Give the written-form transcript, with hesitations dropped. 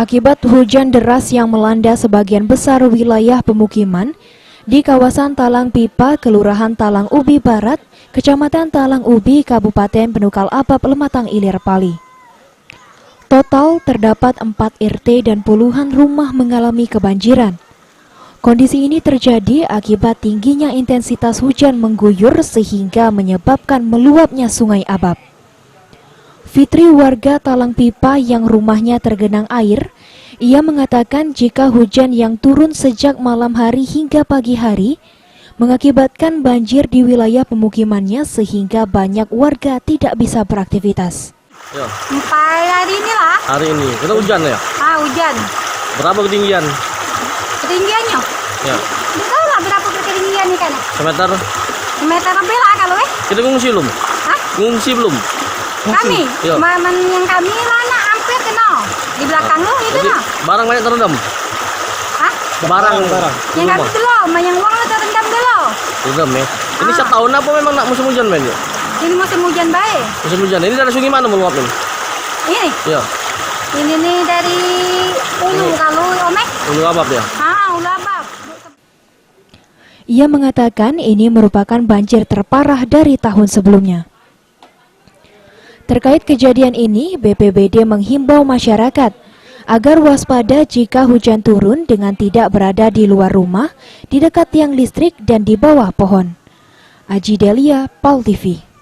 Akibat hujan deras yang melanda sebagian besar wilayah pemukiman di kawasan Talang Pipa, Kelurahan Talang Ubi Barat, Kecamatan Talang Ubi, Kabupaten Penukal Apap, Lematang Ilir, Pali. Total terdapat 4 RT dan puluhan rumah mengalami kebanjiran. Kondisi ini terjadi akibat tingginya intensitas hujan mengguyur sehingga menyebabkan meluapnya Sungai Abab. Fitri, warga Talang Pipa yang rumahnya tergenang air, ia mengatakan jika hujan yang turun sejak malam hari hingga pagi hari mengakibatkan banjir di wilayah pemukimannya sehingga banyak warga tidak bisa beraktivitas. Ya. Sampai hari ini lah. Hari ini, kita hujan ya? Hujan. Berapa ketinggian? Ketinggiannya? Ya. Tidak tahu lah berapa ketinggian nih kan? Semeter? Semeter lebih lah kalau Kita ngungsi belum? Hah? Ngungsi belum? Kami? Ya. Yang kami lah nak hampir kena. Di belakang lu itu Jadi, nah. barang banyak terendam? Hah? Barang. Yang kami belum, yang uang lu terendam dulu. Terendam ya? Ini setiap tahun apa memang nak musim hujan men? Ini musim hujan baik. Musim hujan, ini dari sungai mana meluap ini? Ini? Ya. Ini nih dari Ulu kalau Omek. Ulu Abab ya? Ulu Abab. Ia mengatakan ini merupakan banjir terparah dari tahun sebelumnya. Terkait kejadian ini, BPBD menghimbau masyarakat agar waspada jika hujan turun dengan tidak berada di luar rumah, di dekat tiang listrik dan di bawah pohon. Aji Delia, PAL TV.